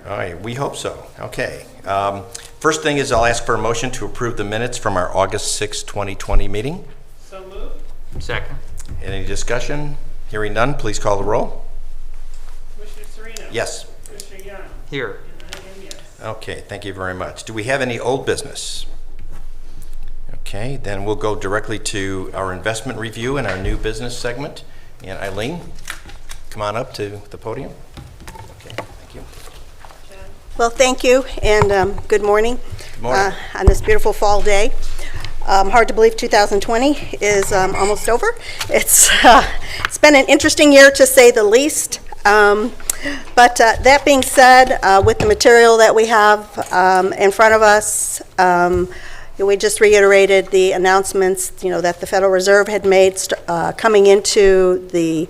All right, we hope so. Okay. First thing is I'll ask for a motion to approve the minutes from our August 6, 2020 meeting. So moved. Second. Any discussion? Hearing none, please call the roll. Commissioner Sereno? Yes. Commissioner Young? Here. And I am yes. Okay, thank you very much. Do we have any old business? Okay, then we'll go directly to our investment review and our new business segment. And Eileen, come on up to the podium. Okay, thank you. Well, thank you, and good morning. Good morning. On this beautiful fall day. Hard to believe 2020 is almost over. It's been an interesting year, to say the least. But that being said, with the material that we have in front of us, we just reiterated the announcements, that the Federal Reserve had made coming into the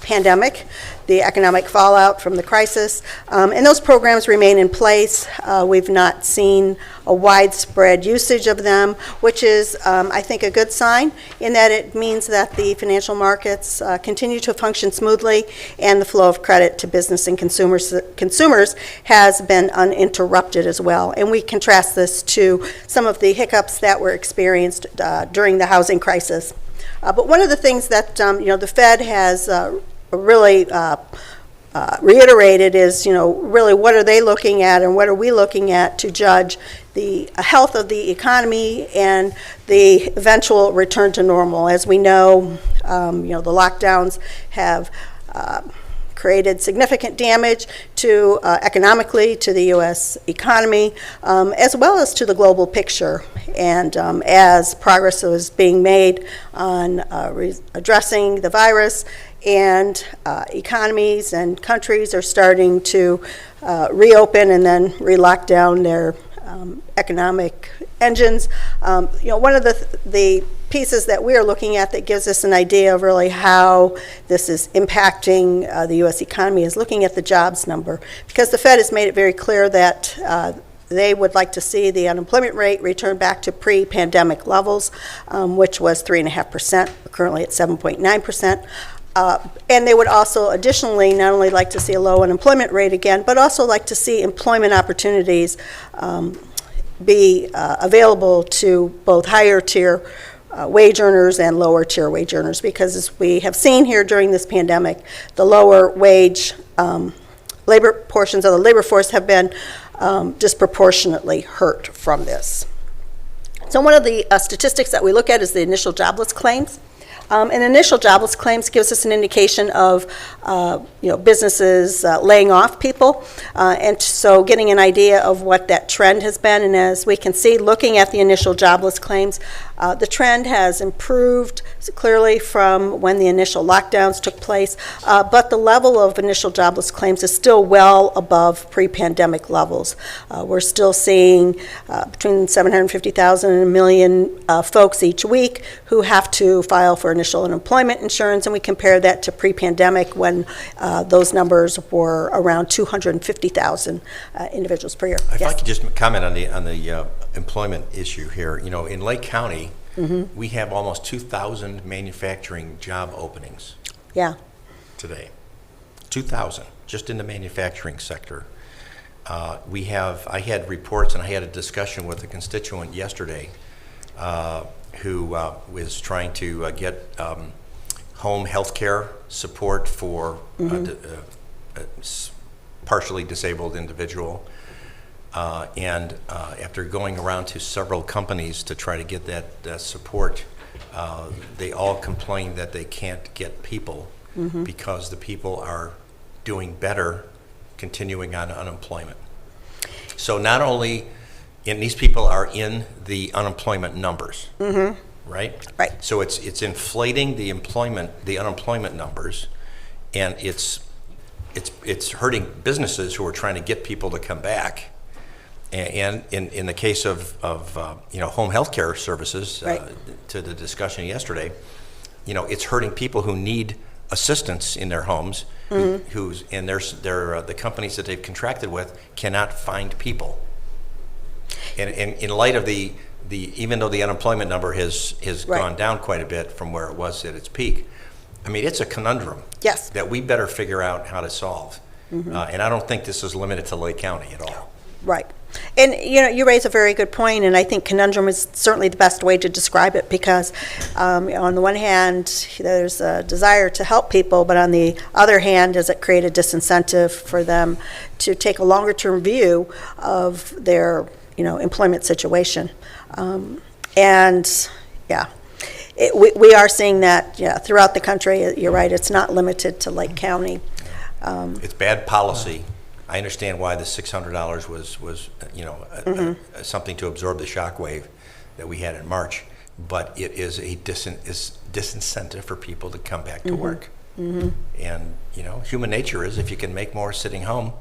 pandemic, the economic fallout from the crisis, and those programs remain in place. We've not seen a widespread usage of them, which is, I think, a good sign in that it means that the financial markets continue to function smoothly, and the flow of credit to business and consumers has been uninterrupted as well. And we contrast this to some of the hiccups that were experienced during the housing crisis. But one of the things that the Fed has really reiterated is, really what are they looking at and what are we looking at to judge the health of the economy and the eventual return to normal. As we know, the lockdowns have created significant damage to economically to the U.S. economy, as well as to the global picture. And as progress was being made on addressing the virus, and economies and countries are starting to reopen and then re-lock down their economic engines. One of the pieces that we are looking at that gives us an idea of really how this is impacting the U.S. economy is looking at the jobs number, because the Fed has made it very clear that they would like to see the unemployment rate return back to pre-pandemic levels, which was 3.5%, currently at 7.9%. And they would also additionally not only like to see a low unemployment rate again, but also like to see employment opportunities be available to both higher tier wage earners and lower tier wage earners, because as we have seen here during this pandemic, the lower wage labor portions of the labor force have been disproportionately hurt from this. So one of the statistics that we look at is the initial jobless claims. And initial jobless claims gives us an indication of businesses laying off people, and so getting an idea of what that trend has been. And as we can see, looking at the initial jobless claims, the trend has improved clearly from when the initial lockdowns took place, but the level of initial jobless claims is still well above pre-pandemic levels. We're still seeing between 750,000 and 1 million folks each week who have to file for initial unemployment insurance, and we compare that to pre-pandemic when those numbers were around 250,000 individuals per year. If I could just comment on the employment issue here. In Lake County, we have almost 2,000 manufacturing job openings. Yeah. Today, 2,000 just in the manufacturing sector. I had reports, and I had a discussion with a constituent yesterday who was trying to get home health care support for a partially disabled individual. And after going around to several companies to try to get that support, they all complain that they can't get people because the people are doing better continuing on unemployment. So not only, and these people are in the unemployment numbers, right? Right. So it's inflating the unemployment numbers, and it's hurting businesses who are trying to get people to come back. And in the case of home health care services, right, to the discussion yesterday, it's hurting people who need assistance in their homes, who's and the companies that they've contracted with cannot find people. And in light of the even though the unemployment number has right, gone down quite a bit from where it was at its peak, I mean, it's a conundrum. Yes. That we better figure out how to solve. And I don't think this is limited to Lake County at all. Right. And, you raise a very good point, and I think conundrum is certainly the best way to describe it because, on the one hand, there's a desire to help people, but on the other hand, does it create a disincentive for them to take a longer-term view of their, employment situation? And, yeah, we are seeing that, throughout the country. You're right, it's not limited to Lake County. It's bad policy. I understand why the $600 was something to absorb the shockwave that we had in March, but it is a disincentive for people to come back to work. And human nature is if you can make more sitting home,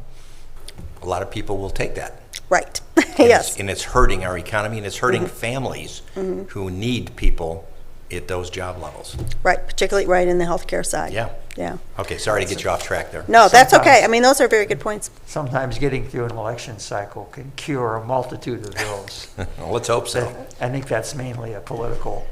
a lot of people will take that. Right. And Yes. and it's hurting our economy, and it's hurting families who need people at those job levels. Right, particularly right in the healthcare side. Yeah. Yeah. Okay, sorry to get you off track there. No, that's okay. Sometimes- I mean, those are very good points. Sometimes getting through an election cycle can cure a multitude of ills. Well, let's hope so. I think that's mainly a political,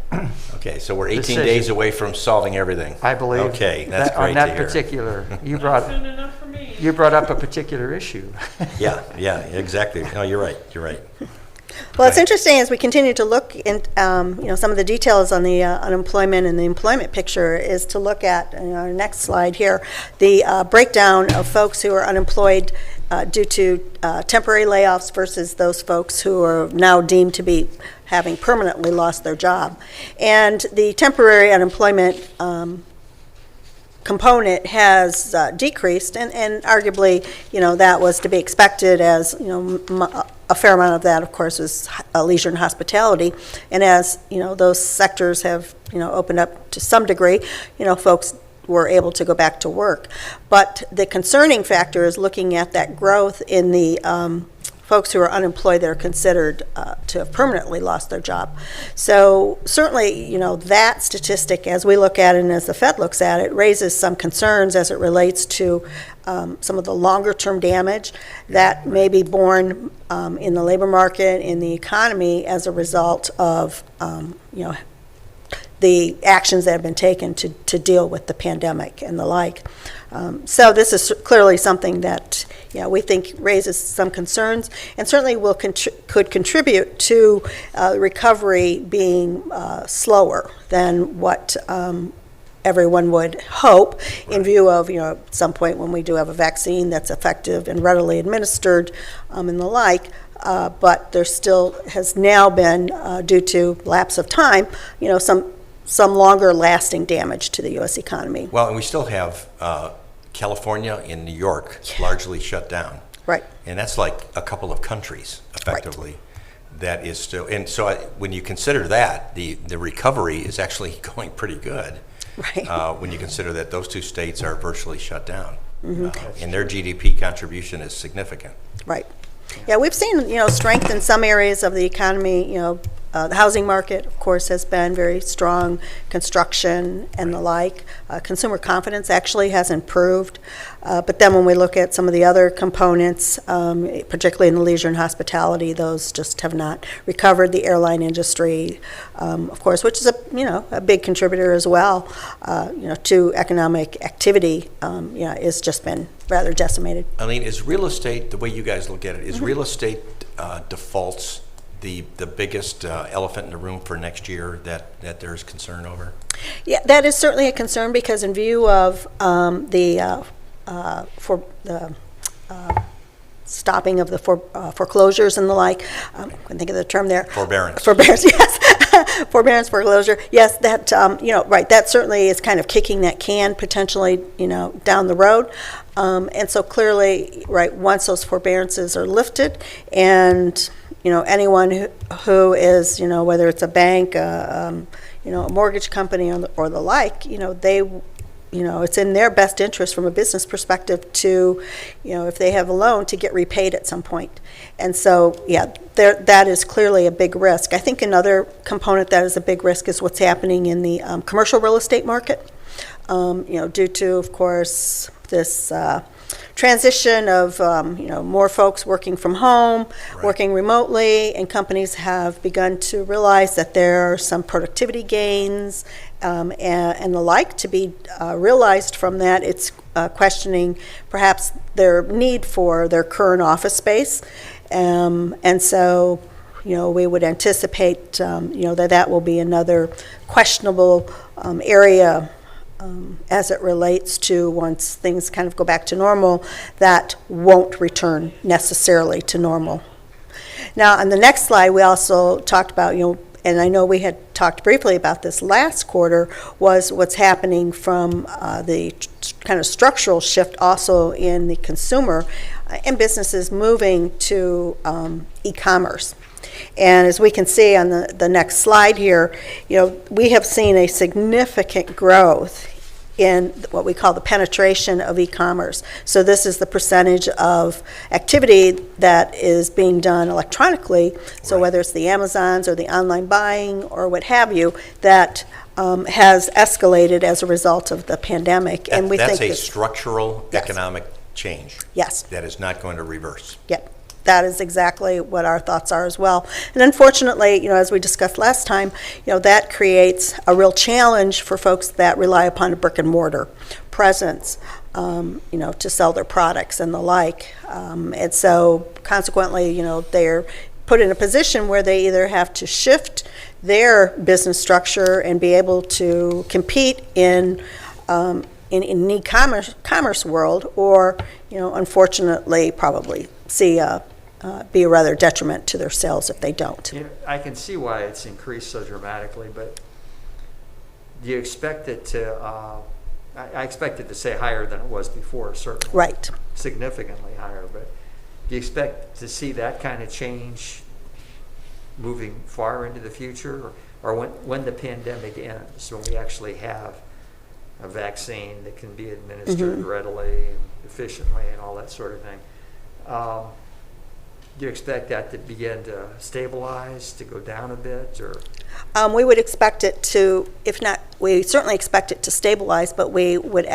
Okay, so we're 18 Decision. days away from solving everything. I believe. Okay, that's that- great On that to hear. particular, you Not soon enough for me. brought up a particular issue. Yeah, exactly. No, you're right. Well, it's Right. interesting as we continue to look in, some of the details on the unemployment and the employment picture is to look at, our next slide here, the breakdown of folks who are unemployed due to temporary layoffs versus those folks who are now deemed to be having permanently lost their job. And the temporary unemployment component has decreased, and arguably, that was to be expected as, a fair amount of that, of course, is leisure and hospitality. And as, those sectors have, opened up to some degree, folks were able to go back to work. But the concerning factor is looking at that growth in the folks who are unemployed that are considered to have permanently lost their job. So certainly, that statistic, as we look at it and as the Fed looks at it, raises some concerns as it relates to some of the longer-term damage that may be borne in the labor market, in the economy, as a result of, the actions that have been taken to deal with the pandemic and the like. So this is clearly something that we think raises some concerns and certainly could contribute to recovery being slower than what everyone would hope in view of, at some point when we do have a vaccine that's effective and readily administered and the like. But there still has now been, due to lapse of time, some longer lasting damage to the U.S. economy. Well, and we still have California and New York largely shut down. Right. And that's like a couple of countries, effectively, that is still, and so when you consider that, the recovery is actually going pretty good. Right. When you consider that those two states are virtually shut down. And their GDP contribution is significant. Right. Yeah, we've seen, strength in some areas of the economy. The housing market, of course, has been very strong, construction and the like. Consumer confidence actually has improved. But then when we look at some of the other components, particularly in the leisure and hospitality, those just have not recovered. The airline industry, of course, which is a big contributor as well, to economic activity, has just been rather decimated. Eileen, is real estate, the way you guys look at it, is real estate defaults the biggest elephant in the room for next year that there's concern over? Yeah, that is certainly a concern because in view of the stopping of the foreclosures and the like, I can think of the term there. Forbearance. Forbearance, yes. Forbearance, foreclosure. Yes, that, right, that certainly is kind of kicking that can potentially, down the road. And so clearly, right, once those forbearances are lifted and, anyone who is, whether it's a bank, a mortgage company or the like, they, it's in their best interest from a business perspective to, if they have a loan, to get repaid at some point. And so, yeah, that is clearly a big risk. I think another component that is a big risk is what's happening in the commercial real estate market, due to, of course, this transition of, more folks working from home, working remotely, and companies have begun to realize that there are some productivity gains and the like to be realized from that. It's questioning perhaps their need for their current office space. And so, we would anticipate, that will be another questionable area as it relates to once things kind of go back to normal, that won't return necessarily to normal. Now, on the next slide, we also talked about, and I know we had talked briefly about this last quarter, was what's happening from the kind of structural shift also in the consumer and businesses moving to e-commerce. And as we can see on the next slide here, we have seen a significant growth in what we call the penetration of e-commerce. So this is the percentage of activity that is being done electronically. So whether it's the Amazons or the online buying or what have you, that has escalated as a result of the pandemic. And we that's think a structural economic change. Yes. That is not going to reverse. Yep. That is exactly what our thoughts are as well. And unfortunately, as we discussed last time, that creates a real challenge for folks that rely upon a brick and mortar presence, to sell their products and the like. And so consequently, they're put in a position where they either have to shift their business structure and be able to compete in e-commerce world, or, unfortunately, probably see be a rather detriment to their sales if they don't. I can see why it's increased so dramatically, but do you expect it to, I expect it to say higher than it was before, certainly. Right. Significantly higher, but do you expect to see that kind of change moving far into the future? Or when the pandemic ends, when we actually have a vaccine that can be administered readily and efficiently and all that sort of thing, do you expect that to begin to stabilize, to go down a bit, or? We would expect it to, if not, we certainly expect it to stabilize, but we would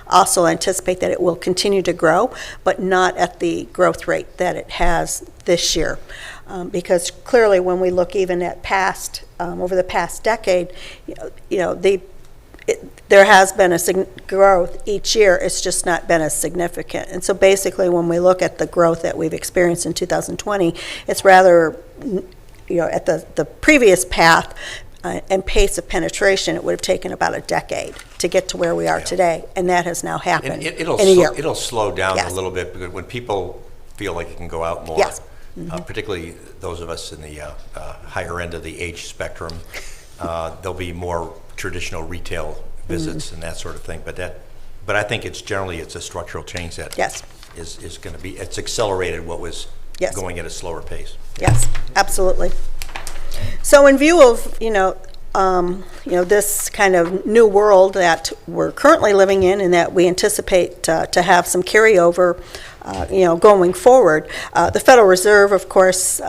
also anticipate that it will continue to grow, but not at the growth rate that it has this year. Because clearly when we look even at over the past decade, there has been a growth each year. It's just not been as significant. And so basically when we look at the growth that we've experienced in 2020, it's rather, at the previous path and pace of penetration, it would have taken about a decade to get to where we are today. And that has now happened in a year. It'll slow down a little bit, because when people feel like it can go out more, particularly those of us in the higher end of the age spectrum, there'll be more traditional retail visits and that sort of thing. But I think it's a structural change that is going to be, it's accelerated what was going at a slower pace. Yes, absolutely. So in view of, this kind of new world that we're currently living in and that we anticipate to have some carryover, going forward, the Federal Reserve, of course,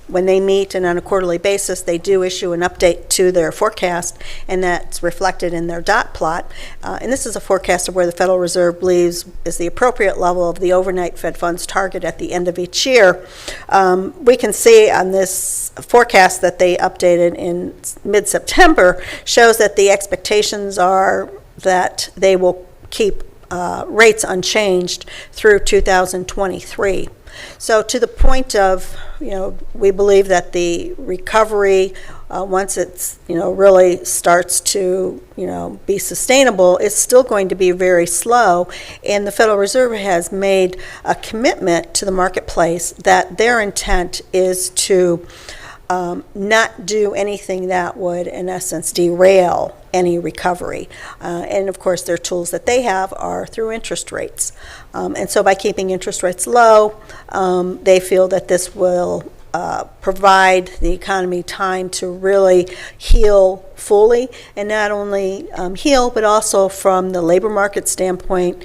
when they meet and on a quarterly basis, they do issue an update to their forecast, and that's reflected in their dot plot. And this is a forecast of where the Federal Reserve believes is the appropriate level of the overnight Fed funds target at the end of each year. We can see on this forecast that they updated in mid-September shows that the expectations are that they will keep rates unchanged through 2023. So to the point of, we believe that the recovery, once it's, really starts to, be sustainable, is still going to be very slow. And the Federal Reserve has made a commitment to the marketplace that their intent is to not do anything that would, in essence, derail any recovery. And of course, their tools that they have are through interest rates. And so by keeping interest rates low, they feel that this will provide the economy time to really heal fully, and not only heal, but also from the labor market standpoint,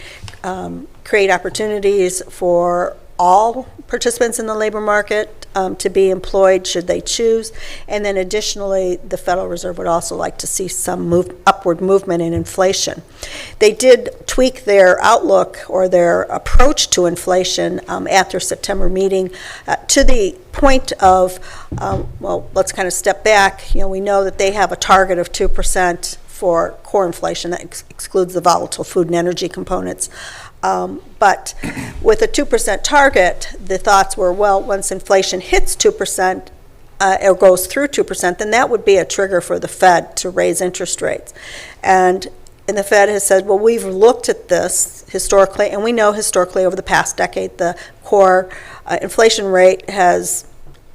create opportunities for all participants in the labor market, to be employed should they choose. And then additionally, the Federal Reserve would also like to see some upward movement in inflation. They did tweak their outlook or their approach to inflation at their September meeting to the point of, well, let's kind of step back. We know that they have a target of 2% for core inflation. That excludes the volatile food and energy components. But with a 2% target, the thoughts were, well, once inflation hits 2%, or goes through 2%, then that would be a trigger for the Fed to raise interest rates. And the Fed has said, well, we've looked at this historically, and we know historically over the past decade, the core inflation rate has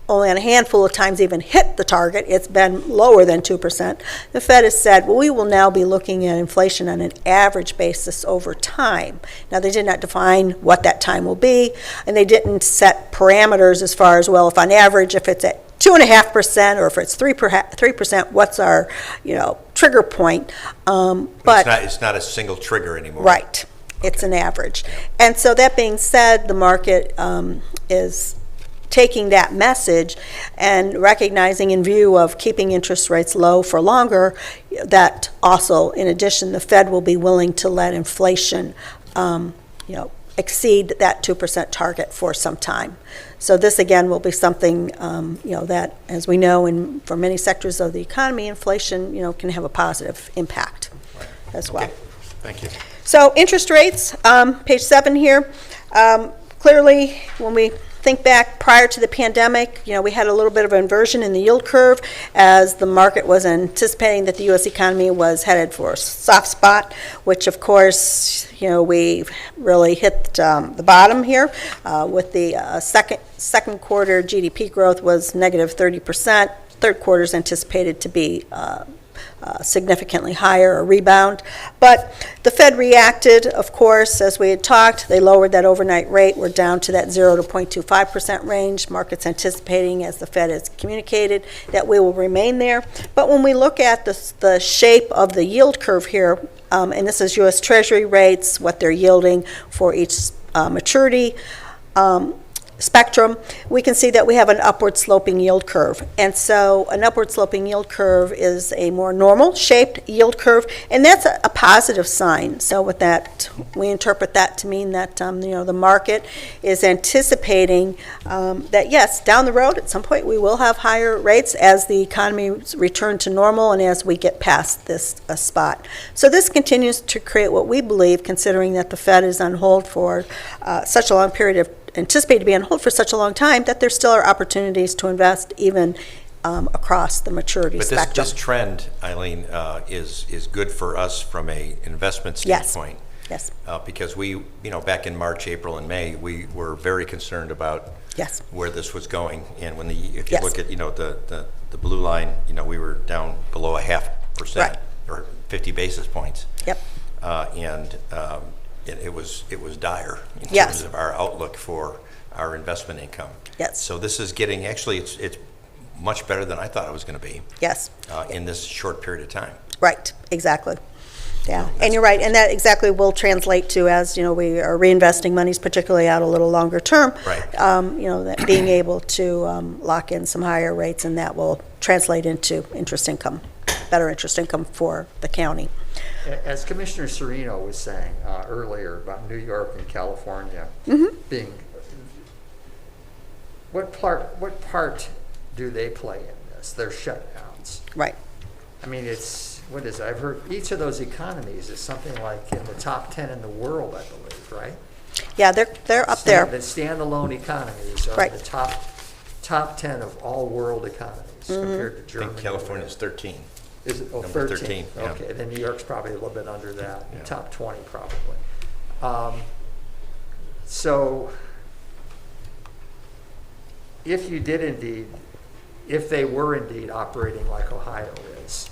only on a handful of times even hit the target. It's been lower than 2%. The Fed has said, well, we will now be looking at inflation on an average basis over time. Now, they did not define what that time will be, and they didn't set parameters as far as, well, if on average, if it's at 2.5% or if it's 3%, what's our, trigger point? But it's not a single trigger anymore. Right. It's an average. And so that being said, the market is taking that message and recognizing, in view of keeping interest rates low for longer, that also, in addition, the Fed will be willing to let inflation, exceed that 2% target for some time. So this, again, will be something, that, as we know, for many sectors of the economy, inflation, can have a positive impact as well. Okay. Thank you. So interest rates, page 7 here. Clearly, when we think back prior to the pandemic, we had a little bit of inversion in the yield curve as the market was anticipating that the U.S. economy was headed for a soft spot, which, of course, we really hit the bottom here with the second quarter GDP growth was negative 30%. Third quarter is anticipated to be significantly higher, a rebound. But the Fed reacted, of course, as we had talked. They lowered that overnight rate. We're down to that 0 to 0.25% range. Markets anticipating, as the Fed has communicated, that we will remain there. But when we look at the shape of the yield curve here, and this is U.S. Treasury rates, what they're yielding for each maturity spectrum, we can see that we have an upward sloping yield curve. And so an upward sloping yield curve is a more normal shaped yield curve, and that's a positive sign. So with that, we interpret that to mean that the market is anticipating that, yes, down the road at some point we will have higher rates as the economy return to normal and as we get past this spot. So this continues to create what we believe, considering that the Fed is on hold for such a long period of anticipated to be on hold for such a long time, that there still are opportunities to invest even across the maturity spectrum. But this trend, Eileen, is good for us from a investment standpoint. Yes. Because we, back in March, April, and May, we were very concerned about where this was going. And if you look at the blue line, we were down below 0.5% or 50 basis points. Yep. It was dire in terms of our outlook for our investment income. Yes. So this is getting, actually, it's much better than I thought it was going to be. Yes. In this short period of time. Right. Exactly. Yeah. And you're right. And that exactly will translate to, as we are reinvesting monies, particularly out a little longer term. Right. That being able to lock in some higher rates, and that will translate into interest income, better interest income for the county. As Commissioner Serino was saying earlier about New York and California being, what part do they play in this? Their shutdowns. Right. I mean, what is it? I've heard each of those economies is something like in the top 10 in the world, I believe, right? Yeah, they're up there. The standalone economies are the top 10 of all world economies compared to Germany. I think California's 13. Is it? Oh, Number 13. Yeah. Okay, then New York's probably a little bit under that. Yeah. Top 20 probably. So if they were indeed operating like Ohio is,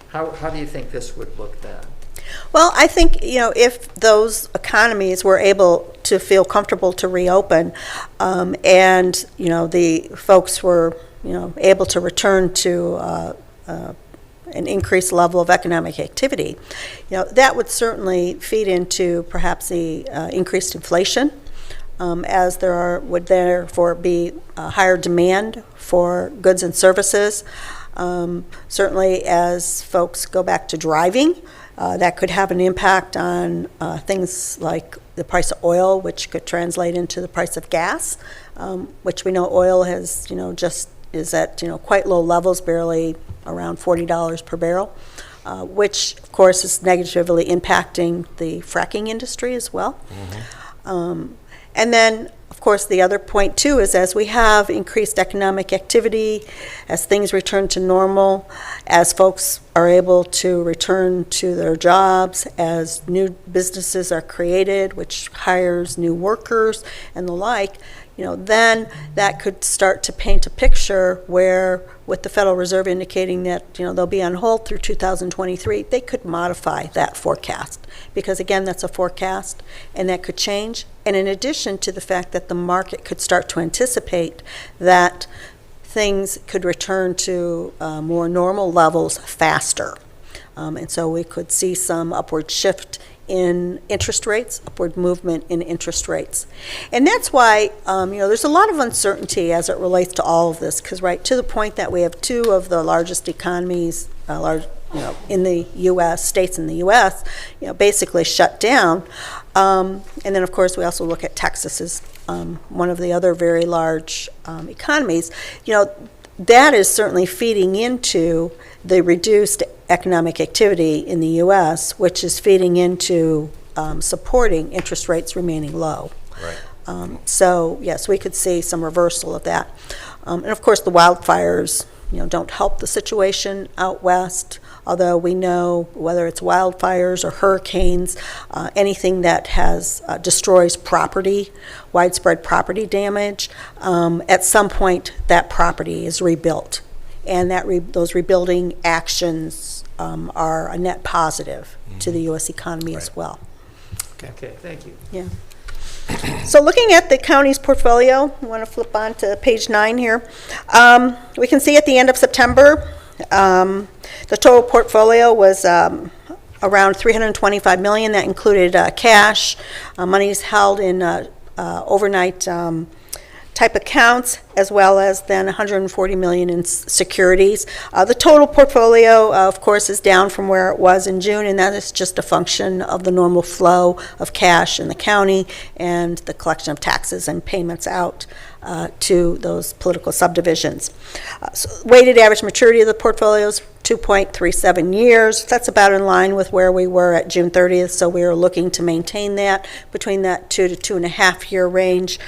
how do you think this would look then? Well, I think, if those economies were able to feel comfortable to reopen, and, the folks were, able to return to an increased level of economic activity, that would certainly feed into perhaps the increased inflation as would therefore be higher demand for goods and services. Certainly as folks go back to driving, that could have an impact on things like the price of oil, which could translate into the price of gas, which we know oil has, just is at, quite low levels, barely around $40 per barrel, which of course is negatively impacting the fracking industry as well. And then, of course, the other point too is as we have increased economic activity, as things return to normal, as folks are able to return to their jobs, as new businesses are created, which hires new workers and the like, then that could start to paint a picture where, with the Federal Reserve indicating that, they'll be on hold through 2023, they could modify that forecast. Because again, that's a forecast, and that could change. And in addition to the fact that the market could start to anticipate that things could return to more normal levels faster. And so we could see some upward shift in interest rates, upward movement in interest rates. And that's why, there's a lot of uncertainty as it relates to all of this, because to the point that we have two of the largest economies, in the U.S., states in the U.S., basically shut down. And then, of course, we also look at Texas as one of the other very large economies. That is certainly feeding into the reduced economic activity in the U.S., which is feeding into supporting interest rates remaining low. Right. So, yes, we could see some reversal of that. And, of course, the wildfires, don't help the situation out west, although we know whether it's wildfires or hurricanes, anything that destroys property, widespread property damage, at some point that property is rebuilt. And those rebuilding actions are a net positive to the U.S. economy as well. Okay, thank you. Yeah. So looking at the county's portfolio, I want to flip on to page 9 here. We can see at the end of September, the total portfolio was around $325 million. That included cash, monies held in overnight type accounts, as well as then $140 million in securities. The total portfolio, of course, is down from where it was in June, and that is just a function of the normal flow of cash in the county and the collection of taxes and payments out to those political subdivisions. So weighted average maturity of the portfolio is 2.37 years. That's about in line with where we were at June 30th, so we are looking to maintain that between that 2 to 2.5 year range.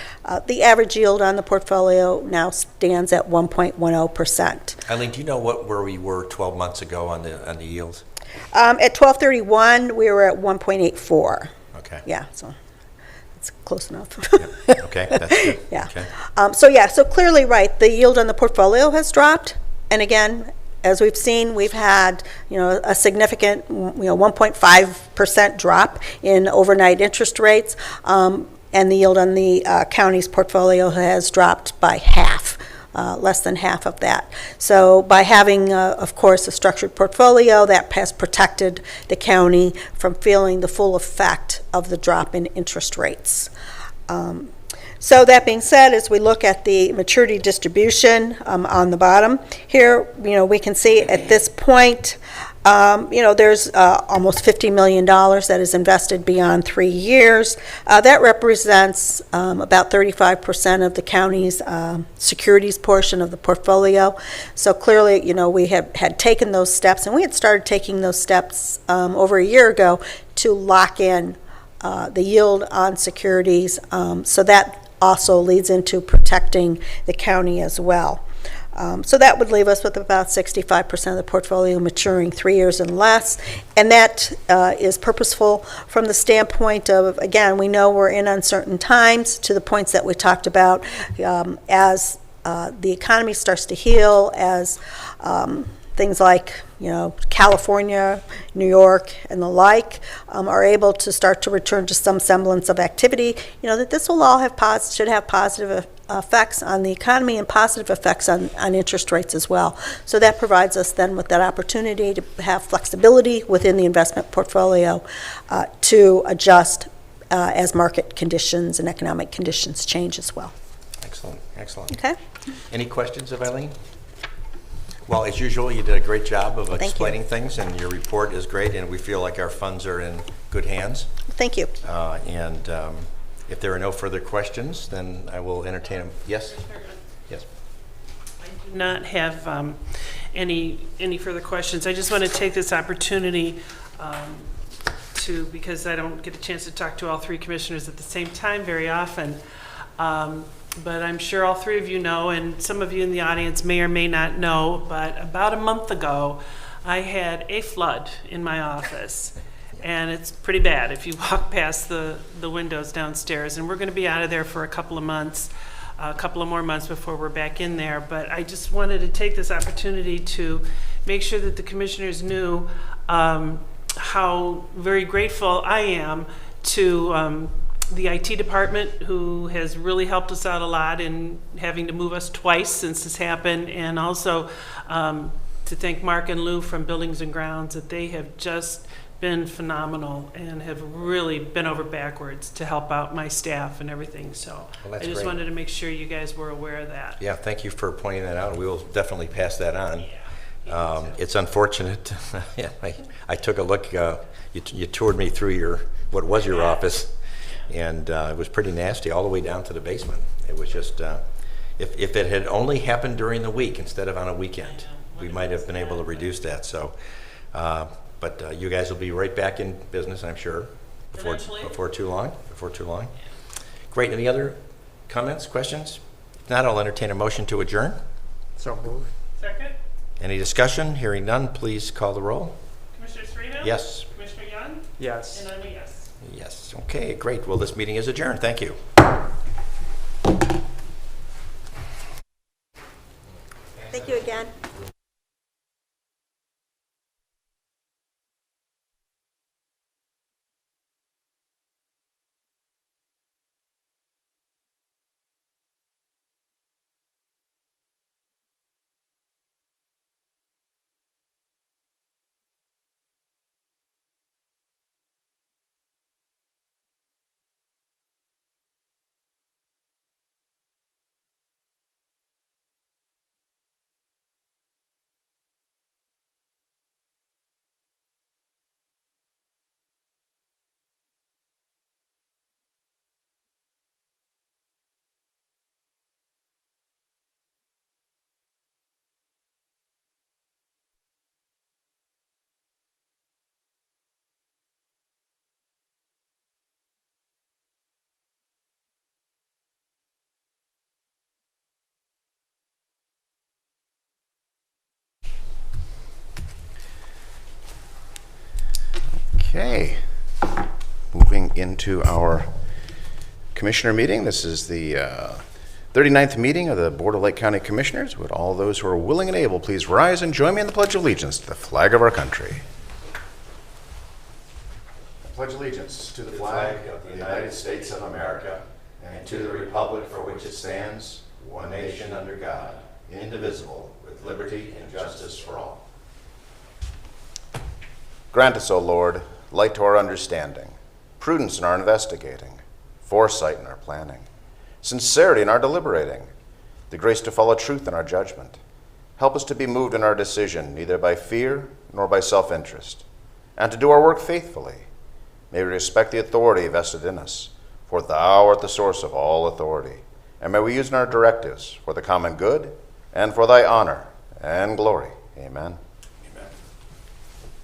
The average yield on the portfolio now stands at 1.10%. Eileen, do you know where we were 12 months ago on the yields? At 12/31, we were at 1.84. Okay. Yeah, so it's close enough. Yeah. Okay, that's good. Yeah. Okay. So clearly, the yield on the portfolio has dropped, and again, as we've seen, we've had a significant 1.5% drop in overnight interest rates, and the yield on the county's portfolio has dropped by half. Less than half of that. So by having, of course, a structured portfolio, that has protected the county from feeling the full effect of the drop in interest rates. So that being said, as we look at the maturity distribution on the bottom here, we can see at this point, there's almost $50 million that is invested beyond 3 years. That represents about 35% of the county's securities portion of the portfolio. So clearly, we had taken those steps, and we had started taking those steps over a year ago to lock in the yield on securities. So that also leads into protecting the county as well. So that would leave us with about 65% of the portfolio maturing 3 years and less. And that is purposeful from the standpoint of, again, we know we're in uncertain times, to the points that we talked about, as the economy starts to heal, as things like California, New York, and the like are able to start to return to some semblance of activity, that this will all should have positive effects on the economy and positive effects on interest rates as well. So that provides us then with that opportunity to have flexibility within the investment portfolio to adjust as market conditions and economic conditions change as well. Excellent, excellent. Okay? Any questions of Eileen? Well, as usual, you did a great job of you. explaining things, and your report is great, and we feel like our funds are in good hands. Thank you. And if there are no further questions, then I will entertain them. Yes? Yes. I do not have any further questions. I just want to take this opportunity because I don't get a chance to talk to all three commissioners at the same time very often. But I'm sure all three of you know, and some of you in the audience may or may not know, but about a month ago, I had a flood in my office. And it's pretty bad if you walk past the windows downstairs. And we're going to be out of there for a couple of months, a couple of more months before we're back in there. But I just wanted to take this opportunity to make sure that the commissioners knew how very grateful I am to the IT department, who has really helped us out a lot in having to move us twice since this happened, and also to thank Mark and Lou from Buildings and Grounds, that they have just been phenomenal and have really been over backwards to help out my staff and everything. So Well, that's I just great. wanted to make sure you guys were aware of that. Yeah, thank you for pointing that out. We will definitely pass that on. Yeah. It's unfortunate. Yeah, I took a look. You toured me through what was your office, and it was pretty nasty all the way down to the basement. It was just, if it had only happened during the week instead of on a weekend, we might have been able to reduce that. So, but you guys will be right back in business, I'm sure, Eventually. before too long. Great. Any other comments, questions? If not, I'll entertain a motion to adjourn. So moved. Second, Any discussion? Hearing none, please call the roll. Commissioner Sereno? Yes. Commissioner Young? Yes. And I'm a yes. Yes. Okay, great. Well, this meeting is adjourned. Thank you. Thank you again. Okay, moving into our commissioner meeting. This is the 39th meeting of the Board of Lake County Commissioners. Would all those who are willing and able please rise and join me in the Pledge of Allegiance to the flag of our country. I pledge allegiance to the flag of the United States of America and to the republic for which it stands, one nation under God, indivisible, with liberty and justice for all. Grant us, O Lord, light to our understanding, prudence in our investigating, foresight in our planning, sincerity in our deliberating, the grace to follow truth in our judgment. Help us to be moved in our decision, neither by fear nor by self-interest, and to do our work faithfully. May we respect the authority vested in us, for thou art the source of all authority, and may we use in our directives for the common good and for thy honor and glory. Amen. Amen.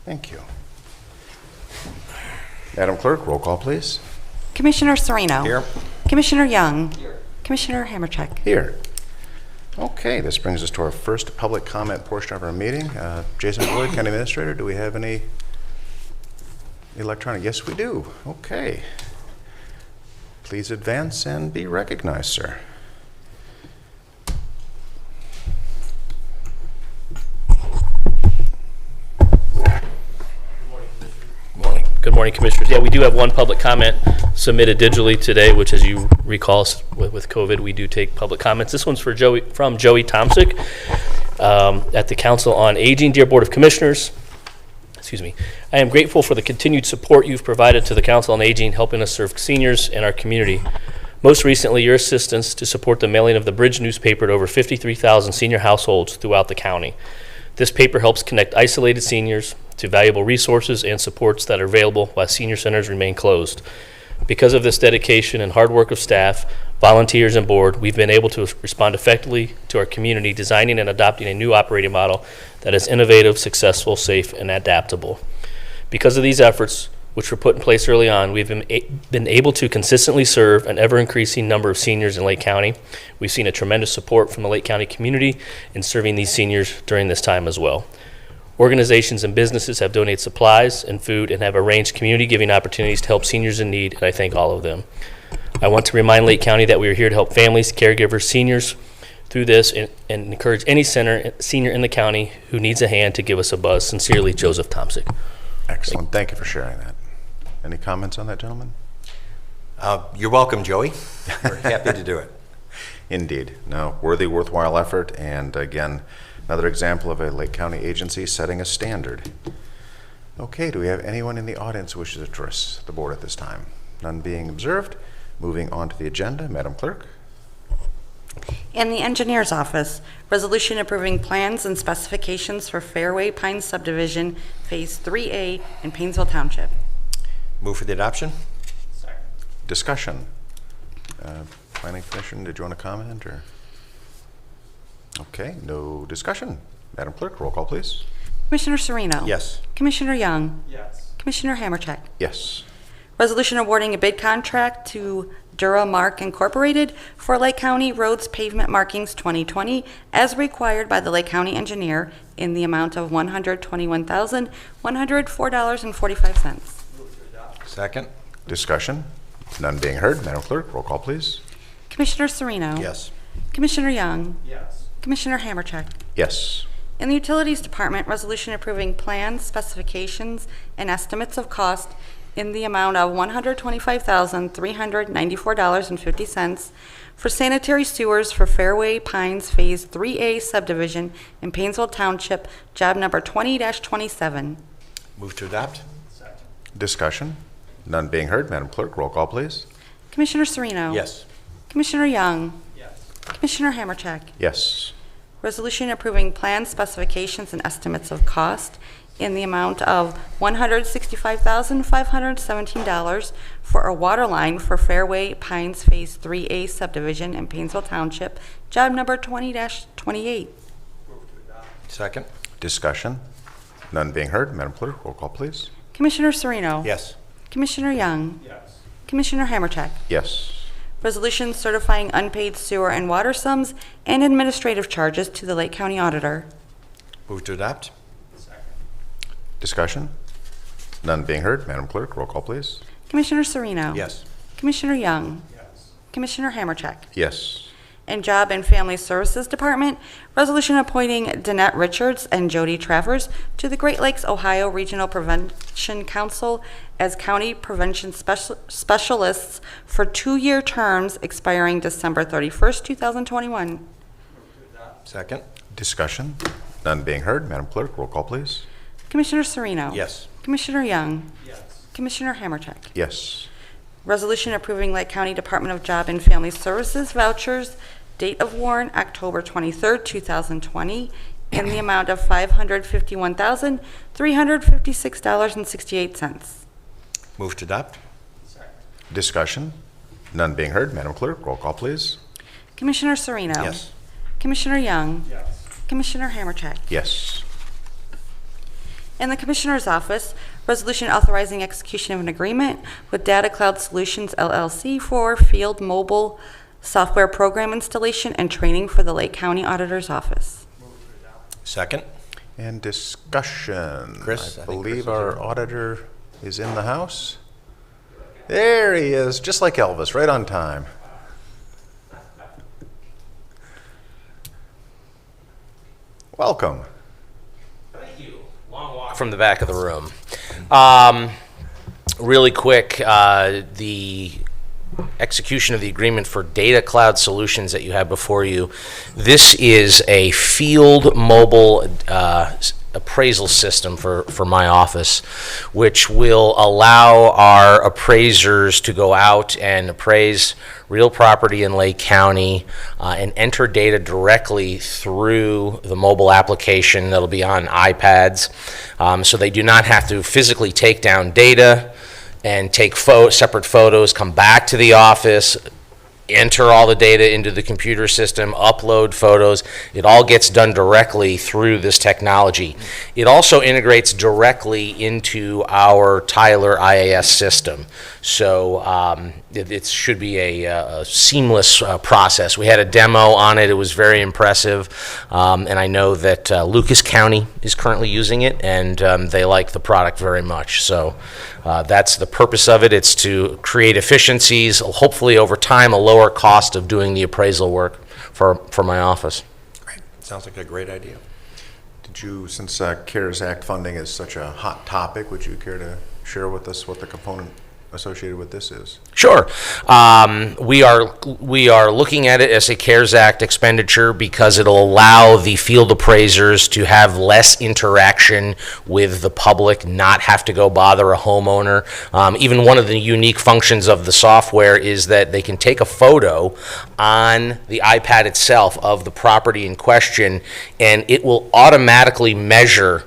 Thank you. Madam Clerk, roll call, please. Commissioner Sereno. Here. Commissioner Young. Here. Commissioner Hammercheck. Here. Okay, this brings us to our first public comment portion of our meeting. Jason Floyd, County Administrator, do we have any electronic? Yes, we do. Okay. Please advance and be recognized, sir. Good morning, Commissioners. Yeah, we do have one public comment submitted digitally today, which, as you recall, with COVID, we do take public comments. This one's from Joey Tomsic at the Council on Aging. Dear Board of Commissioners, I am grateful for the continued support you've provided to the Council on Aging, helping us serve seniors in our community. Most recently, your assistance to support the mailing of the Bridge newspaper to over 53,000 senior households throughout the county. This paper helps connect isolated seniors to valuable resources and supports that are available while senior centers remain closed. Because of this dedication and hard work of staff, volunteers, and board, we've been able to respond effectively to our community, designing and adopting a new operating model that is innovative, successful, safe, and adaptable. Because of these efforts, which were put in place early on, we've been able to consistently serve an ever-increasing number of seniors in Lake County. We've seen a tremendous support from the Lake County community in serving these seniors during this time as well. Organizations and businesses have donated supplies and food and have arranged community giving opportunities to help seniors in need, and I thank all of them. I want to remind Lake County that we are here to help families, caregivers, seniors through this, and encourage any senior in the county who needs a hand to give us a buzz. Sincerely, Joseph Tomsic. Excellent. Thank you for sharing that. Any comments on that, gentlemen? You're welcome, Joey. We're happy to do it. Indeed. No, worthy, worthwhile effort, and again, another example of a Lake County agency setting a standard. Okay, do we have anyone in the audience who wishes to address the board at this time? None being observed. Moving on to the agenda, Madam Clerk. In the engineer's office, resolution approving plans and specifications for Fairway Pines subdivision, Phase 3A in Painesville Township. Move for the adoption? Discussion. Planning Commission, did you want to comment, or? Okay, no discussion. Madam Clerk, roll call, please. Commissioner Serino? Yes. Commissioner Young? Yes. Commissioner Hammercheck? Yes. Resolution awarding a bid contract to Duramark Incorporated for Lake County Roads Pavement Markings 2020 as required by the Lake County engineer in the amount of $121,104.45. Second? Discussion. None being heard. Madam Clerk, roll call, please. Commissioner Serino? Yes. Commissioner Young? Yes. Commissioner Hammercheck? Yes. In the Utilities Department, resolution approving plans, specifications, and estimates of cost in the amount of $125,394.50 for sanitary sewers for Fairway Pines Phase 3A subdivision in Painesville Township, job number 20-27. Move to adopt? Discussion. None being heard. Madam Clerk, roll call, please. Commissioner Serino? Yes. Commissioner Young? Yes. Commissioner Hammercheck? Yes. Resolution approving plans, specifications, and estimates of cost in the amount of $165,517 for a water line for Fairway Pines Phase 3A subdivision in Painesville Township, job number 20-28. Second? Discussion. None being heard. Madam Clerk, roll call, please. Commissioner Serino? Yes. Commissioner Young? Yes. Commissioner Hammercheck? Yes. Resolution certifying unpaid sewer and water sums and administrative charges to the Lake County Auditor. Move to adopt? Discussion. None being heard. Madam Clerk, roll call, please. Commissioner Serino? Yes. Commissioner Young? Yes. Commissioner Hammercheck? Yes. And Job and Family Services Department, resolution appointing Danette Richards and Jody Travers to the Great Lakes, Ohio Regional Prevention Council as county prevention specialists for 2-year terms expiring December 31st, 2021. Second? Discussion. None being heard. Madam Clerk, roll call, please. Commissioner Serino? Yes. Commissioner Young? Yes. Commissioner Hammercheck? Yes. Resolution approving Lake County Department of Job and Family Services vouchers, date of warrant October 23rd, 2020, in the amount of $551,356.68. Move to adopt? Discussion. None being heard. Madam Clerk, roll call, please. Commissioner Serino? Yes. Commissioner Young? Yes. Commissioner Hammercheck? Yes. In the Commissioner's Office, resolution authorizing execution of an agreement with Data Cloud Solutions LLC for field mobile software program installation and training for the Lake County Auditor's Office. Second? And discussion. Chris, I I think believe Chris is our here. auditor is in the house. There he is, just like Elvis, right on time. Welcome. Thank you. Long walk from the back of the room. Really quick, the execution of the agreement for Data Cloud Solutions that you have before you. This is a field mobile appraisal system for my office, which will allow our appraisers to go out and appraise real property in Lake County and enter data directly through the mobile application that'll be on iPads. So they do not have to physically take down data and take separate photos, come back to the office, enter all the data into the computer system, upload photos. It all gets done directly through this technology. It also integrates directly into our Tyler IAS system. So it should be a seamless process. We had a demo on it. It was very impressive. And I know that Lucas County is currently using it, and they like the product very much. So that's the purpose of it. It's to create efficiencies, hopefully over time, a lower cost of doing the appraisal work for my office. Great. Sounds like a great idea. Did you, since CARES Act funding is such a hot topic, would you care to share with us what the component associated with this is? Sure. We are looking at it as a CARES Act expenditure because it'll allow the field appraisers to have less interaction with the public, not have to go bother a homeowner. Even one of the unique functions of the software is that they can take a photo on the iPad itself of the property in question, and it will automatically measure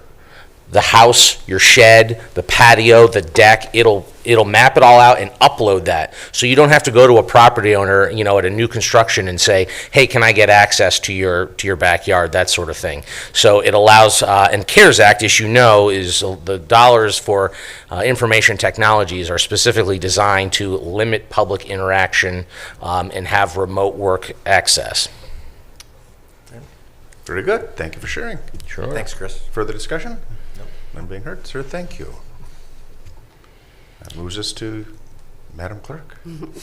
the house, your shed, the patio, the deck. It'll map it all out and upload that. So you don't have to go to a property owner, at a new construction and say, hey, can I get access to your backyard, that sort of thing. So it allows, and CARES Act, as you know, is the dollars for information technologies are specifically designed to limit public interaction and have remote work access. Very good. Thank you for sharing. Sure. Thanks, Chris. Further discussion? None being heard. Sir, thank you. That moves us to Madam Clerk.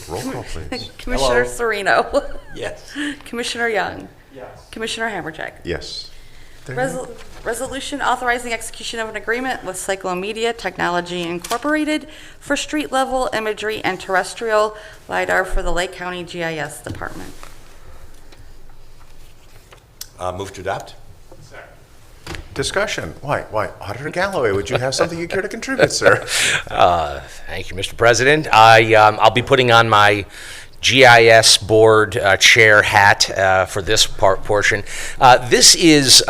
Roll call, please. Commissioner Serino. Yes. Commissioner Young. Yes. Commissioner Hammercheck. Yes. Resolution authorizing execution of an agreement with Cyclomedia Technology Incorporated for street-level imagery and terrestrial LiDAR for the Lake County GIS Department. Move to adopt? Discussion. Why, Auditor Galloway, would you have something you care to contribute, sir? Thank you, Mr. President. I'll be putting on my GIS board chair hat for this portion. This is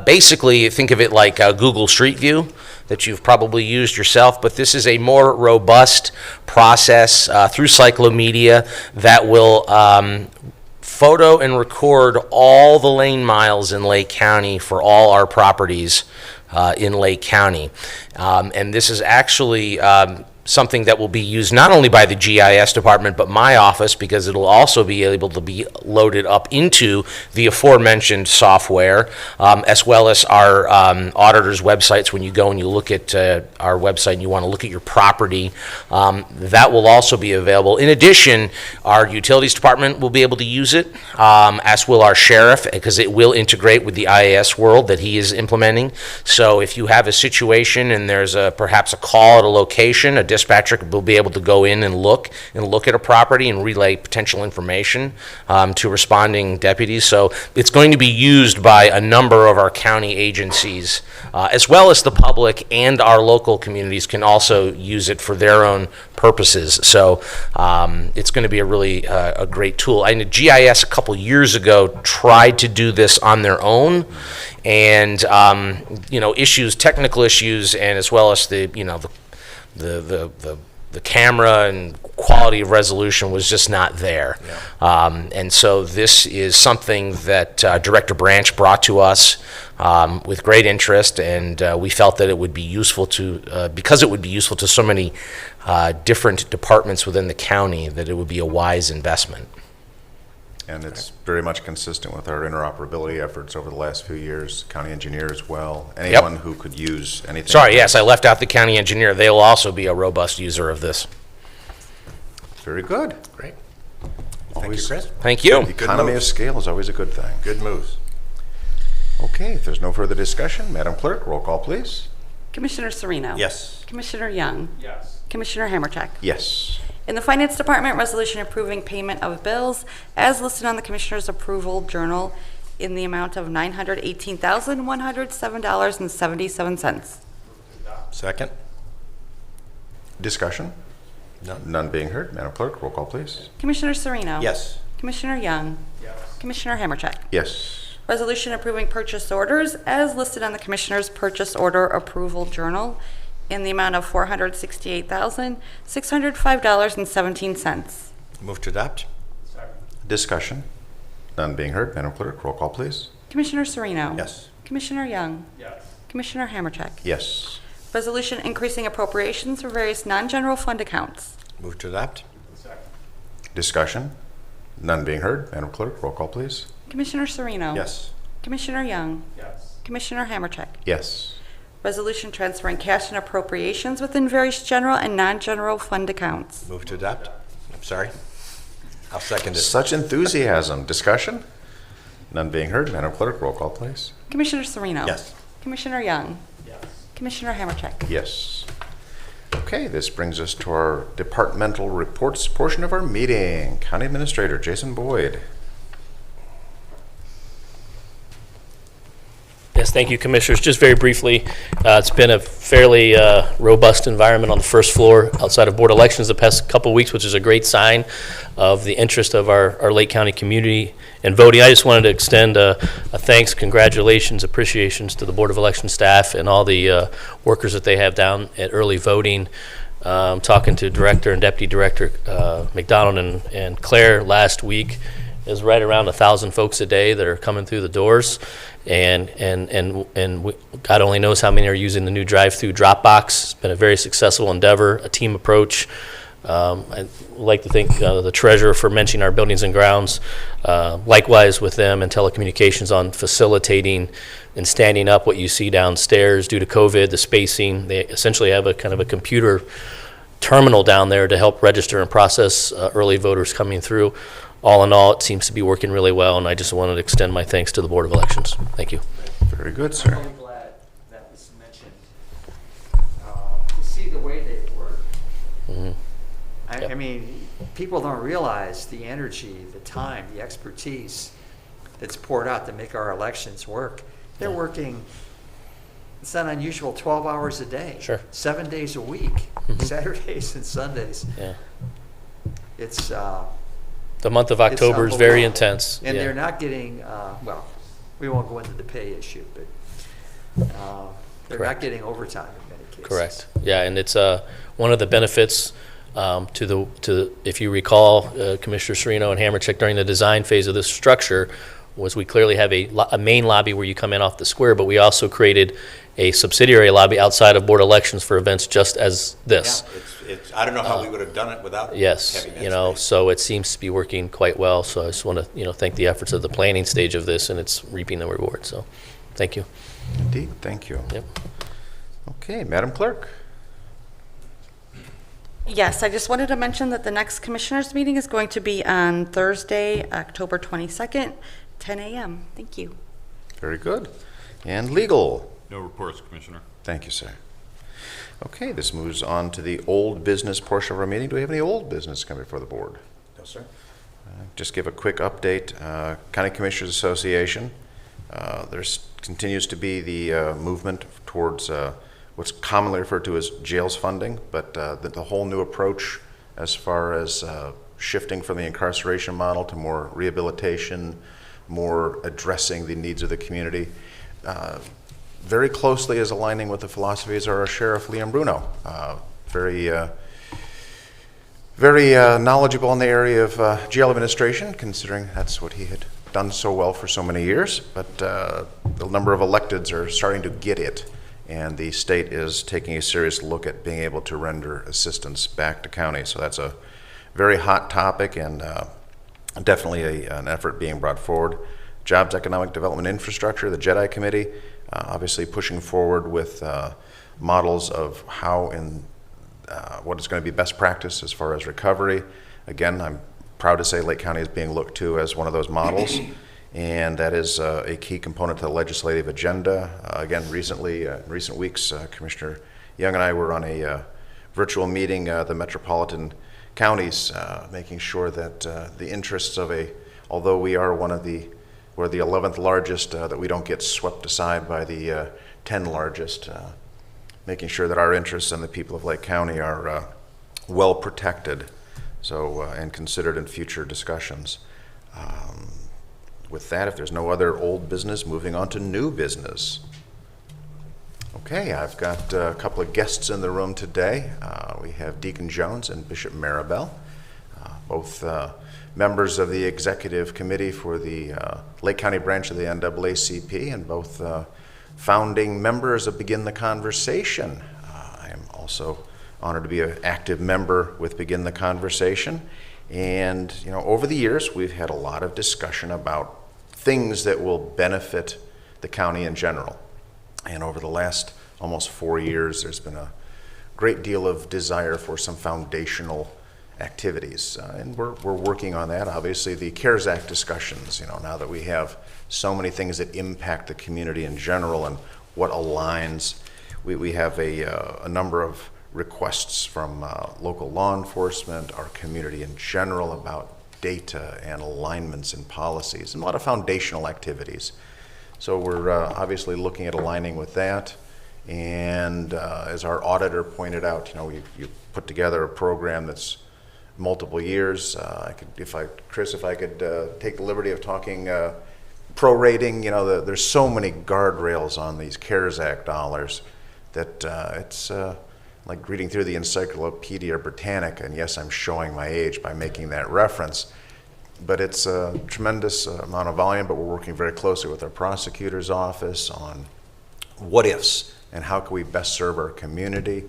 basically, think of it like Google Street View that you've probably used yourself, but this is a more robust process through Cyclomedia that will photo and record all the lane miles in Lake County for all our properties in Lake County. And this is actually something that will be used not only by the GIS department, but my office, because it'll also be able to be loaded up into the aforementioned software, as well as our auditors' websites. When you go and you look at our website and you want to look at your property, that will also be available. In addition, our utilities department will be able to use it, as will our sheriff, because it will integrate with the IAS world that he is implementing. So if you have a situation and there's perhaps a call at a location, a dispatcher will be able to go in and look at a property and relay potential information to responding deputies. So it's going to be used by a number of our county agencies, as well as the public, and our local communities can also use it for their own purposes. So it's going to be a really a great tool. I know GIS a couple years ago tried to do this on their own, and technical issues, and as well as the camera and quality of resolution was just not there. Yeah. And so this is something that Director Branch brought to us with great interest, and we felt that it would be useful to, because it would be useful to so many different departments within the county, that it would be a wise investment. And it's very much consistent with our interoperability efforts over the last few years. County engineer as well. Anyone who could use anything. Sorry, yes, I left out the county engineer. They will also be a robust user of this. Very good. Great. Always, Thank you, Chris. Thank you. Economy of scale is always a good thing. Good moves. Okay, if there's no further discussion, Madam Clerk, roll call, please. Commissioner Serino. Yes. Commissioner Young. Yes. Commissioner Hammercheck. Yes. In the Finance Department, resolution approving payment of bills as listed on the Commissioner's Approval Journal in the amount of $918,107.77. Second? Discussion? None being heard. Madam Clerk, roll call, please. Commissioner Sereno? Yes. Commissioner Young? Yes. Commissioner Hammercheck? Yes. Resolution approving purchase orders as listed on the Commissioner's Purchase Order Approval Journal in the amount of $468,605.17. Move to adopt? Discussion? None being heard. Madam Clerk, roll call, please. Commissioner Sereno? Yes. Commissioner Young? Yes. Commissioner Hammercheck? Yes. Resolution increasing appropriations for various non-general fund accounts. Move to adopt? Discussion? None being heard. Madam Clerk, roll call, please. Commissioner Sereno? Yes. Commissioner Young? Yes. Commissioner Hammercheck? Yes. Resolution transferring cash and appropriations within various general and non-general fund accounts. Move to adopt? I'm sorry. I'll second it. Such enthusiasm. Discussion? None being heard. Madam Clerk, roll call, please. Commissioner Sereno? Yes. Commissioner Young? Yes. Commissioner Hammercheck? Yes. Okay, this brings us to our departmental reports portion of our meeting. County Administrator Jason Boyd. Yes, thank you, Commissioners. Just very briefly, it's been a fairly robust environment on the first floor outside of board elections the past couple of weeks, which is a great sign of the interest of our Lake County community in voting. I just wanted to extend a thanks, congratulations, appreciations to the Board of Election staff and all the workers that they have down at early voting. Talking to Director and Deputy Director McDonald and Claire last week. Is right around 1,000 folks a day that are coming through the doors, and God only knows how many are using the new drive-through drop box. It's been a very successful endeavor, a team approach. I'd like to thank the treasurer for mentioning our buildings and grounds. Likewise with them and telecommunications on facilitating and standing up what you see downstairs due to COVID, the spacing. They essentially have a kind of a computer terminal down there to help register and process early voters coming through. All in all, it seems to be working really well, and I just wanted to extend my thanks to the Board of Elections. Thank you. Very good, sir. I'm really glad that was mentioned. To see the way they work. Mhm. I mean, people don't realize the energy, the time, the expertise that's poured out to make our elections work. They're working, it's not unusual, 12 hours a day. Sure. 7 days a week, Saturdays and Sundays. Yeah. It's, The month of October is very intense. and Yeah. they're not getting, well, we won't go into the pay issue, but they're Correct. not getting overtime in many cases. Correct. Yeah, and it's one of the benefits if you recall, Commissioner Sereno and Hammercheck during the design phase of this structure was we clearly have a main lobby where you come in off the square, but we also created a subsidiary lobby outside of board elections for events just as this. Yeah, I don't know how we would have done it without Yes, having that you know, space. so it seems to be working quite well. So I just want to, thank the efforts of the planning stage of this, and it's reaping the reward. So, thank you. Indeed, thank you. Yep. Okay, Madam Clerk. Yes, I just wanted to mention that the next Commissioners' meeting is going to be on Thursday, October 22nd, 10 a.m. Thank you. Very good. And legal. No reports, Commissioner. Thank you, sir. Okay, this moves on to the old business portion of our meeting. Do we have any old business coming before the board? No, sir. Just give a quick update. County Commissioners Association, there continues to be the movement towards what's commonly referred to as jails funding, but the whole new approach as far as shifting from the incarceration model to more rehabilitation, more addressing the needs of the community. Very closely is aligning with the philosophies of our Sheriff Liam Bruno. Very knowledgeable in the area of jail administration, considering that's what he had done so well for so many years. But the number of electeds are starting to get it, and the state is taking a serious look at being able to render assistance back to county. So that's a very hot topic, and definitely an effort being brought forward. Jobs, Economic Development, Infrastructure, the JEDI Committee, obviously pushing forward with models of how and what is going to be best practice as far as recovery. Again, I'm proud to say Lake County is being looked to as one of those models, and that is a key component to the legislative agenda. Again, recently, in recent weeks, Commissioner Young and I were on a virtual meeting, the metropolitan counties, making sure that the interests of although we are one of the we're the 11th largest, that we don't get swept aside by the 10 largest, making sure that our interests and the people of Lake County are well protected, so and considered in future discussions. With that, if there's no other old business, moving on to new business. Okay, I've got a couple of guests in the room today. We have Deacon Jones and Bishop Maribel, both members of the executive committee for the Lake County branch of the NAACP, and both founding members of Begin the Conversation. I am also honored to be an active member with Begin the Conversation. And, you know, over the years, we've had a lot of discussion about things that will benefit the county in general. And over the last almost 4 years, there's been a great deal of desire for some foundational activities. And we're working on that. Obviously, the CARES Act discussions, you know, now that we have so many things that impact the community in general and what aligns, we have a number of requests from local law enforcement, our community in general, about data and alignments and policies, and a lot of foundational activities. So we're obviously looking at aligning with that. And as our auditor pointed out, you know, you put together a program that's multiple years. Chris, if I could take the liberty of talking prorating, you know, there's so many guardrails on these CARES Act dollars that it's like reading through the Encyclopedia Britannica, and yes, I'm showing my age by making that reference, but it's a tremendous amount of volume, but we're working very closely with our prosecutor's office on what ifs and how can we best serve our community.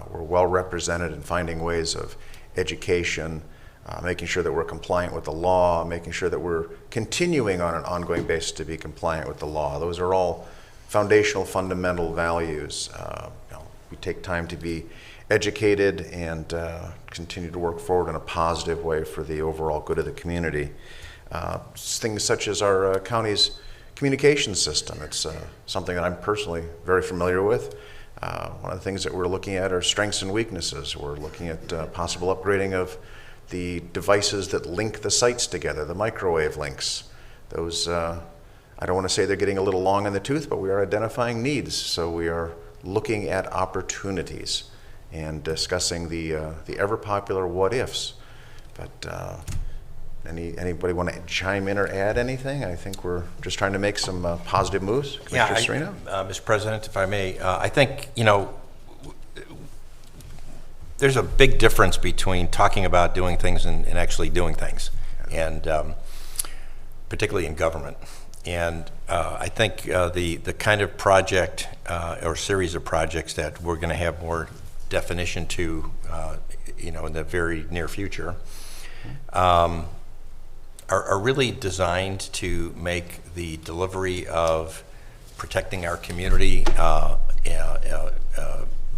We're well represented in finding ways of education, making sure that we're compliant with the law, making sure that we're continuing on an ongoing basis to be compliant with the law. Those are all foundational, fundamental values. We take time to be educated and continue to work forward in a positive way for the overall good of the community. Things such as our county's communication system. It's something that I'm personally very familiar with. One of the things that we're looking at are strengths and weaknesses. We're looking at possible upgrading of the devices that link the sites together, the microwave links. Those, I don't want to say they're getting a little long in the tooth, but we are identifying needs. So we are looking at opportunities and discussing the ever popular what ifs. But anybody want to chime in or add anything? I think we're just trying to make some positive moves. Commissioner Serena? Mr. President, if I may, I think, you know, there's a big difference between talking about doing things and actually doing things, and particularly in government. And I think the kind of project or series of projects that we're going to have more definition to, you know, in the very near future, are really designed to make the delivery of protecting our community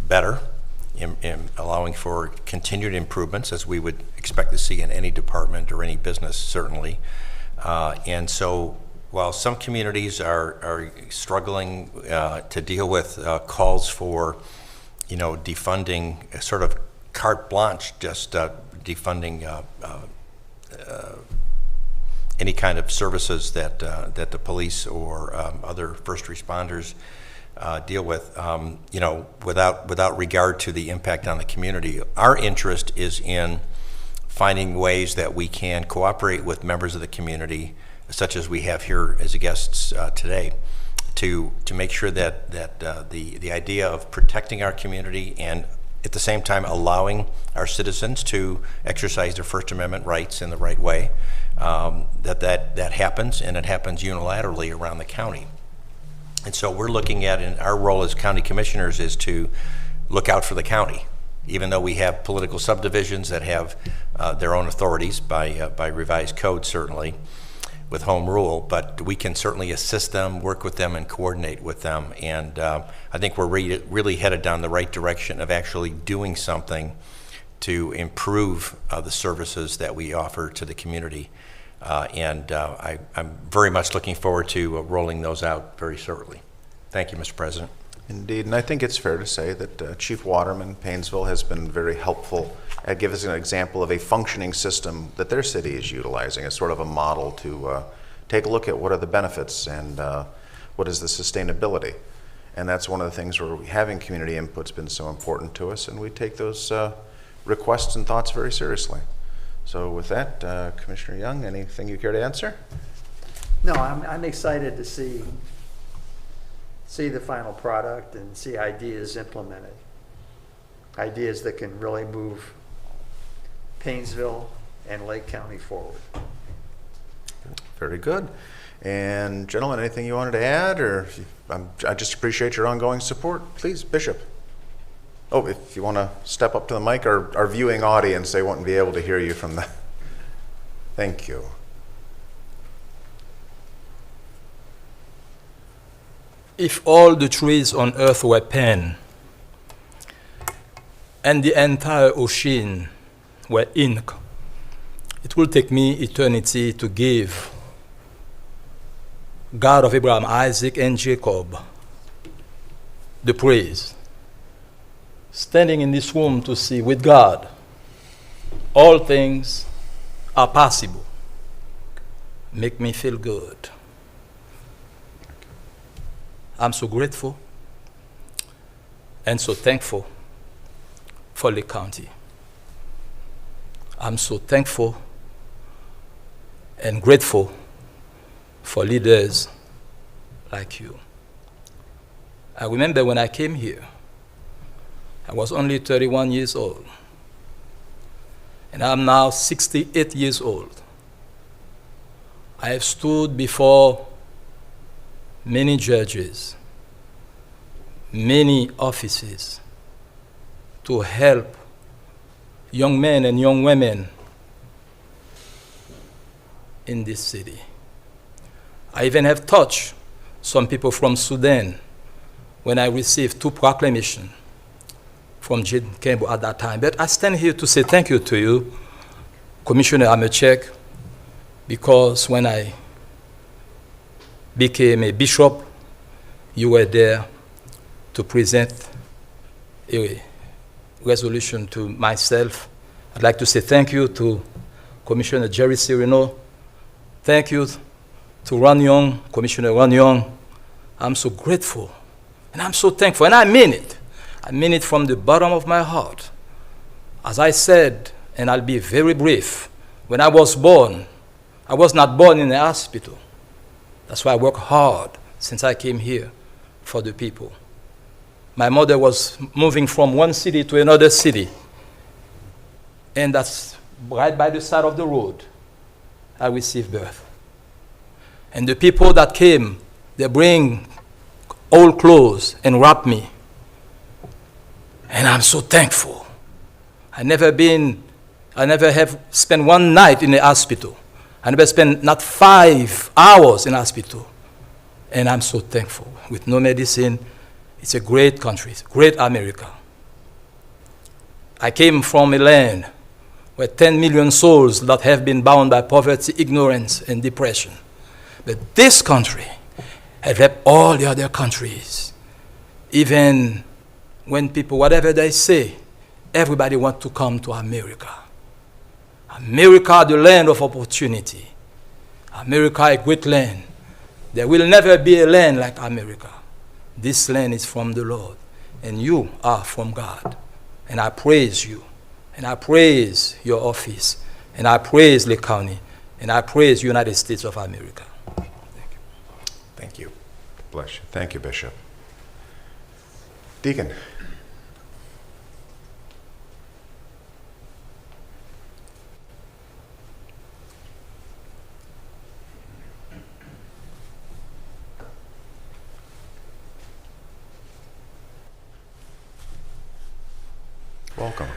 better, in allowing for continued improvements, as we would expect to see in any department or any business, certainly. And so, while some communities are struggling to deal with calls for, you know, defunding, sort of carte blanche, just defunding any kind of services that the police or other first responders deal with, you know, without regard to the impact on the community. Our interest is in finding ways that we can cooperate with members of the community, such as we have here as guests today, to make sure that the idea of protecting our community and at the same time allowing our citizens to exercise their First Amendment rights in the right way, that happens, and it happens unilaterally around the county. And so we're looking at, in our role as county commissioners, is to look out for the county, even though we have political subdivisions that have their own authorities by revised code, certainly, with home rule, but we can certainly assist them, work with them, and coordinate with them. And I think we're really headed down the right direction of actually doing something to improve the services that we offer to the community. I'm very much looking forward to rolling those out very shortly. Thank you, Mr. President. Indeed, and I think it's fair to say that Chief Waterman, Paynesville, has been very helpful at giving us an example of a functioning system that their city is utilizing as sort of a model to take a look at what are the benefits and what is the sustainability. And that's one of the things where having community input's been so important to us, and we take those requests and thoughts very seriously. So with that, Commissioner Young, anything you care to answer? No, I'm excited to see the final product and see ideas implemented. Ideas that can really move Painesville and Lake County forward. Very good. And gentlemen, anything you wanted to add, or I just appreciate your ongoing support. Please, Bishop. Oh, if you want to step up to the mic, our viewing audience, they won't be able to hear you from the. Thank you. If all the trees on earth were pen, and the entire ocean were ink, it will take me eternity to give God of Abraham, Isaac, and Jacob the praise. Standing in this room to see with God, all things are possible. Make me feel good. I'm so grateful and so thankful for Lake County. I'm so thankful and grateful for leaders like you. I remember when I came here, I was only 31 years old, and I'm now 68 years old. I have stood before many judges, many offices to help young men and young women in this city. I even have touched some people from Sudan when I received 2 proclamations from Jane Campbell at that time. But I stand here to say thank you to you, Commissioner Amechek, because when I became a bishop, you were there to present a resolution to myself. I'd like to say thank you to Commissioner Jerry Serino. Thank you to Ron Young, Commissioner Ron Young. I'm so grateful, and I'm so thankful, and I mean it. I mean it from the bottom of my heart. As I said, and I'll be very brief, when I was born, I was not born in a hospital. That's why I work hard since I came here for the people. My mother was moving from one city to another city, and that's right by the side of the road I received birth. And the people that came, they bring old clothes and wrap me. And I'm so thankful. I never have spent one night in the hospital. I never spent not 5 hours in hospital. And I'm so thankful. With no medicine, it's a great country, it's great America. I came from a land where 10 million souls that have been bound by poverty, ignorance, and depression. But this country has helped all the other countries. Even when people, whatever they say, everybody wants to come to America. America, the land of opportunity. America, a great land. There will never be a land like America. This land is from the Lord, and you are from God. And I praise you, and I praise your office, and I praise Lake County, and I praise the United States of America. Thank you. Thank you. Bless you. Thank you, Bishop. Deacon. Welcome.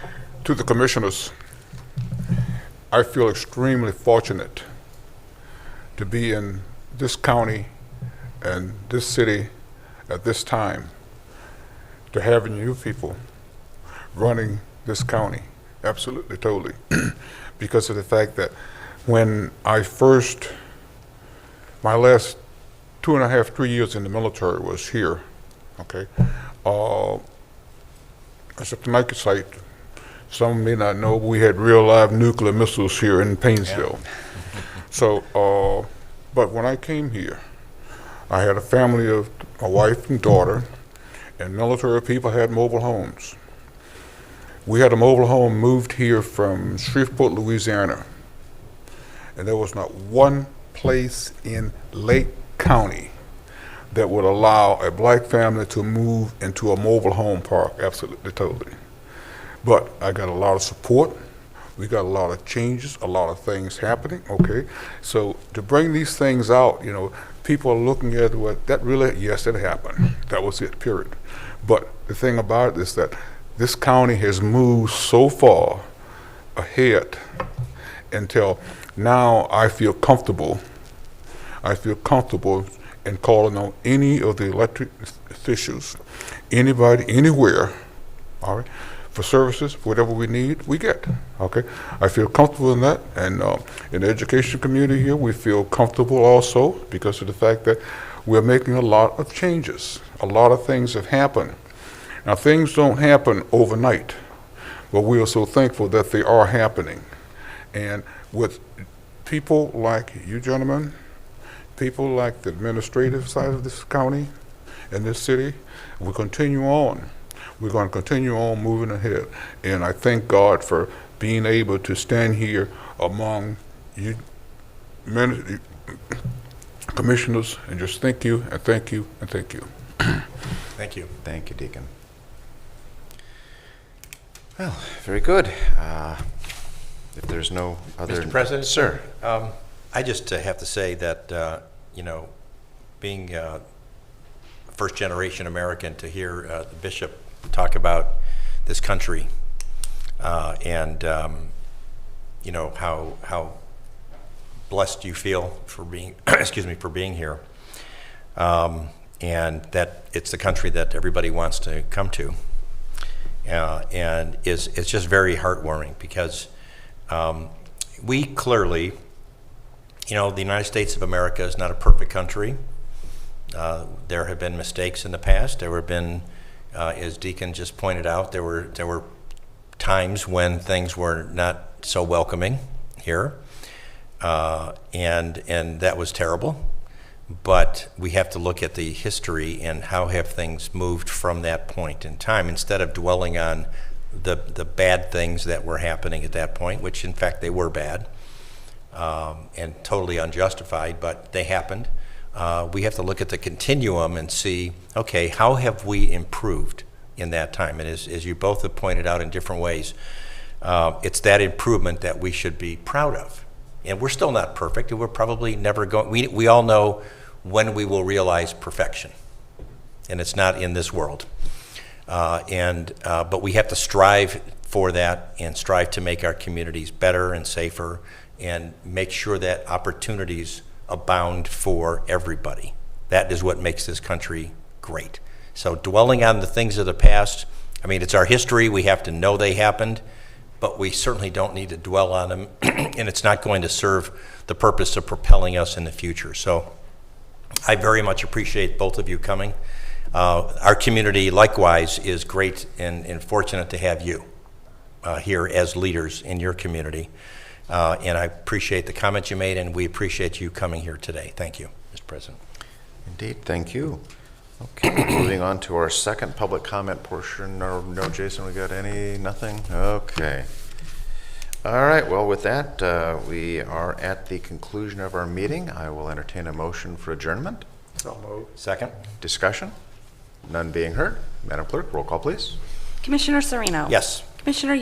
To the commissioners, I feel extremely fortunate to be in this county and this city at this time, to having you people running this county, absolutely, totally, because of the fact that when I first, my last 2.5, 3 years in the military was here, okay? As a Connecticut site, some may not know, we had real live nuclear missiles here in Painesville. So But when I came here, I had a family of a wife and daughter, and military people had mobile homes. We had a mobile home moved here from Shreveport, Louisiana, and there was not one place in Lake County that would allow a black family to move into a mobile home park, absolutely, totally. But I got a lot of support. We got a lot of changes, a lot of things happening, okay? So to bring these things out, you know, people are looking at what, that really, yes, it happened. That was it, period. But the thing about it is that this county has moved so far ahead until now I feel comfortable in calling on any of the elected officials, anybody, anywhere, all right, for services, whatever we need, we get, okay? I feel comfortable in that, and in the education community here, we feel comfortable also because of the fact that we're making a lot of changes. A lot of things have happened. Now, things don't happen overnight, but we are so thankful that they are happening. And with people like you gentlemen, people like the administrative side of this county and this city, we continue on. We're going to continue on moving ahead. And I thank God for being able to stand here among you commissioners and just thank you and thank you and thank you. Thank you. Thank you, Deacon. Well, very good. If there's no other... Mr. President? Sir. I just have to say that, you know, being a first-generation American, to hear the bishop talk about this country and, you know, how blessed you feel for being, excuse me, for being here, and that it's the country that everybody wants to come to, and it's just very heartwarming because we clearly, you know, the United States of America is not a perfect country. There have been mistakes in the past. There have been, as Deacon just pointed out, there were times when things were not so welcoming here, and that was terrible. But we have to look at the history and how have things moved from that point in time, instead of dwelling on the bad things that were happening at that point, which in fact they were bad and totally unjustified, but they happened. We have to look at the continuum and see, okay, how have we improved in that time? And as you both have pointed out in different ways, it's that improvement that we should be proud of. And we're still not perfect, and we're probably never going, we all know when we will realize perfection, and it's not in this world. But we have to strive for that and strive to make our communities better and safer and make sure that opportunities abound for everybody. That is what makes this country great. So dwelling on the things of the past, I mean, it's our history, we have to know they happened, but we certainly don't need to dwell on them, and it's not going to serve the purpose of propelling us in the future. So I very much appreciate both of you coming. Our community, likewise, is great and fortunate to have you here as leaders in your community. And I appreciate the comments you made, and we appreciate you coming here today. Thank you, Mr. President. Indeed, thank you. Okay, moving on to our second public comment portion. No, Jason, we got any? Nothing? Okay. All right, well, with that, we are at the conclusion of our meeting. I will entertain a motion for adjournment. So moved. Second? Discussion? None being heard. Madam Clerk, roll call, please. Commissioner Serino? Yes. Commissioner